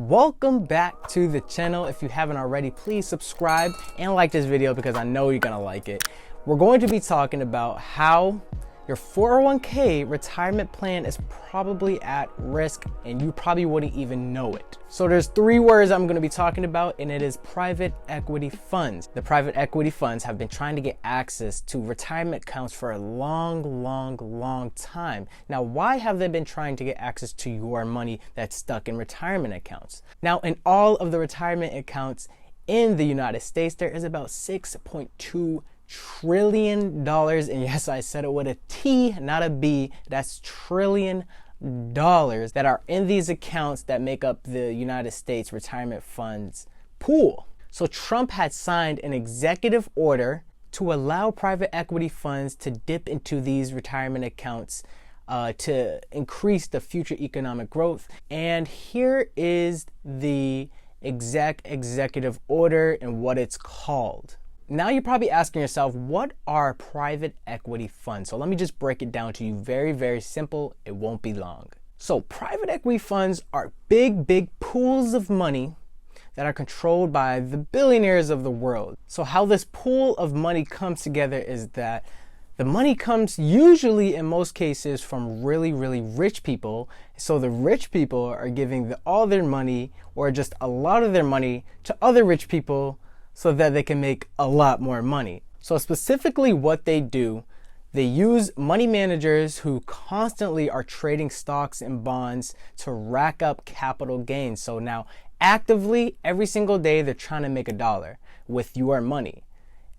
Welcome back to the channel. If you haven't already, please subscribe and like this video because I know you're gonna like it. We're going to be talking about how your 401k retirement plan is probably at risk and you probably wouldn't even know it. So there's three words I'm going to be talking about, and it is private equity funds. The private equity funds have been trying to get access to retirement accounts for a long time. Now, why have they been trying to get access to your money that's stuck in retirement accounts? Now, in all of the retirement accounts in the United States, there is about $6.2 trillion, and yes, I said it with a T, not a B. That's trillion dollars that are in these accounts that make up the United States retirement funds pool. So Trump had signed an executive order to allow private equity funds to dip into these retirement accounts to increase the future economic growth. And here is the executive order and what it's called. Now you're probably asking yourself, what are private equity funds? So let me just break it down to you very simple. It won't be long. So private equity funds are big pools of money that are controlled by the billionaires of the world. So how this pool of money comes together is that the money comes usually in most cases from really rich people. So the rich people are giving all their money or just a lot of their money to other rich people so that they can make a lot more money. So specifically what they do, they use money managers who constantly are trading stocks and bonds to rack up capital gains. So now actively every single day they're trying to make a dollar with your money.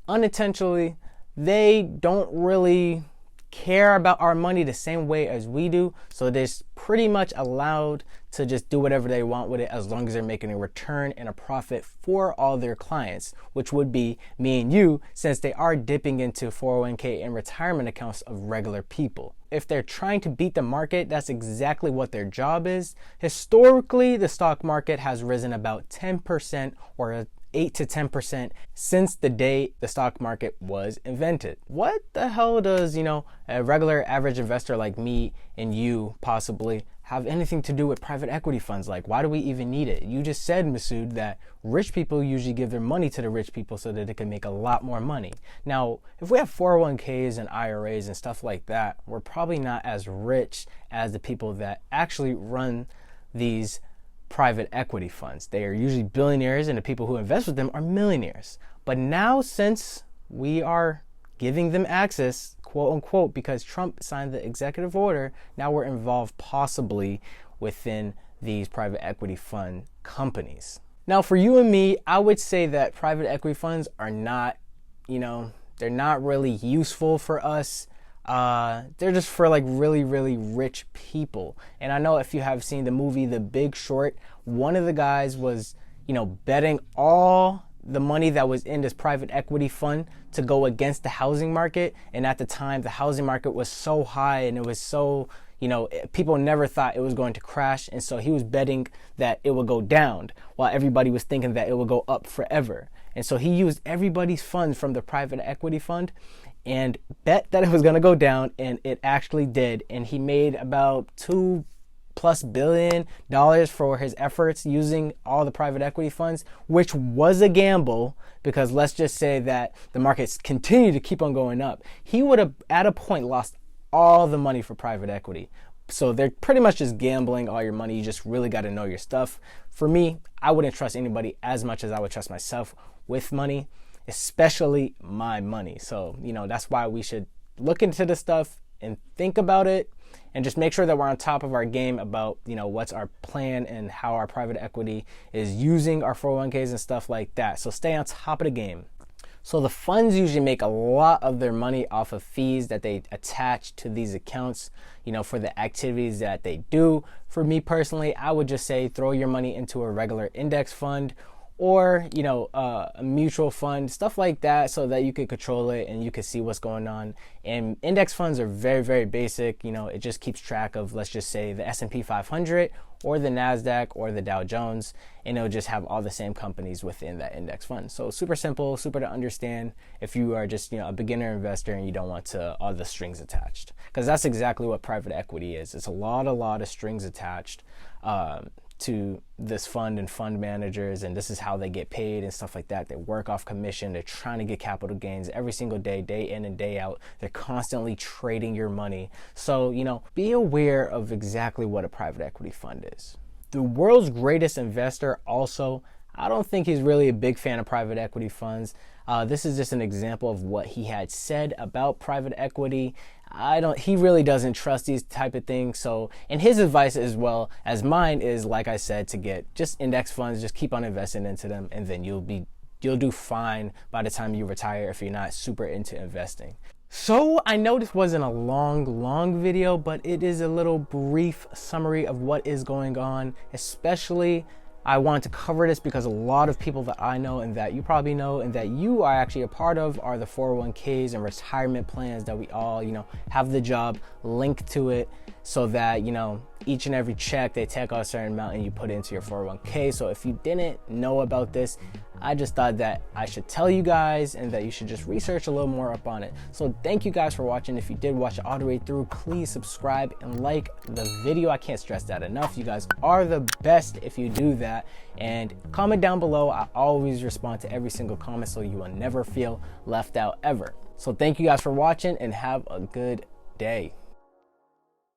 Unintentionally, they don't really care about our money the same way as we do. So they're pretty much allowed to just do whatever they want with it as long as they're making a return and a profit for all their clients, which would be me and you, since they are dipping into 401k and retirement accounts of regular people. If they're trying to beat the market, that's exactly what their job is. Historically, the stock market has risen about 10% or 8 to 10% since the day the stock market was invented. What the hell does, a regular average investor like me and you possibly have anything to do with private equity funds? Like, why do we even need it? You just said, Masood, that rich people usually give their money to the rich people so that they can make a lot more money. Now, if we have 401ks and IRAs and stuff like that, we're probably not as rich as the people that actually run these private equity funds. They are usually billionaires and the people who invest with them are millionaires. But now, since we are giving them access, quote unquote, because Trump signed the executive order, now we're involved possibly within these private equity fund companies. Now for you and me, I would say that private equity funds are not, they're not really useful for us. They're just for like really rich people. And I know if you have seen the movie The Big Short, one of the guys was, betting all the money that was in this private equity fund to go against the housing market. And at the time, the housing market was so high and it was so, people never thought it was going to crash. And so he was betting that it would go down while everybody was thinking that it would go up forever. And so he used everybody's funds from the private equity fund and bet that it was going to go down, and it actually did. And he made about $2+ billion for his efforts using all the private equity funds, which was a gamble because let's just say that the markets continue to keep on going up. He would have at a point lost all the money for private equity. So they're pretty much just gambling all your money. You just really got to know your stuff. For me, I wouldn't trust anybody as much as I would trust myself with money, especially my money. So, that's why we should look into this stuff and think about it and just make sure that we're on top of our game about, what's our plan and how our private equity is using our 401ks and stuff like that. So stay on top of the game. So the funds usually make a lot of their money off of fees that they attach to these accounts, for the activities that they do. For me personally, I would just say throw your money into a regular index fund or, a mutual fund, stuff like that, so that you could control it and you could see what's going on. And index funds are very basic. It just keeps track of, let's just say, the S&P 500 or the NASDAQ or the Dow Jones, and it'll just have all the same companies within that index fund. So super simple, super to understand if you are just, a beginner investor and you don't want all the strings attached. Because that's exactly what private equity is. It's a lot of strings attached to this fund and fund managers, and this is how they get paid and stuff like that. They work off commission. They're trying to get capital gains every single day, day in and day out. They're constantly trading your money. So, be aware of exactly what a private equity fund is. The world's greatest investor also, I don't think he's really a big fan of private equity funds. This is just an example of what he had said about private equity. He really doesn't trust these type of things. So, and his advice as well as mine is, like I said, to get just index funds, just keep on investing into them, and then you'll do fine by the time you retire if you're not super into investing. So I know this wasn't a long video, but it is a little brief summary of what is going on. Especially, I wanted to cover this because a lot of people that I know and that you probably know and that you are actually a part of are the 401ks and retirement plans that we all, have the job linked to it, so that, each and every check they take out a certain amount and you put it into your 401k. So if you didn't know about this, I just thought that I should tell you guys and that you should just research a little more up on it. So thank you guys for watching. If you did watch it all the way through, please subscribe and like the video. I can't stress that enough. You guys are the best if you do that. And comment down below. I always respond to every single comment, so you will never feel left out ever. So thank you guys for watching and have a good day.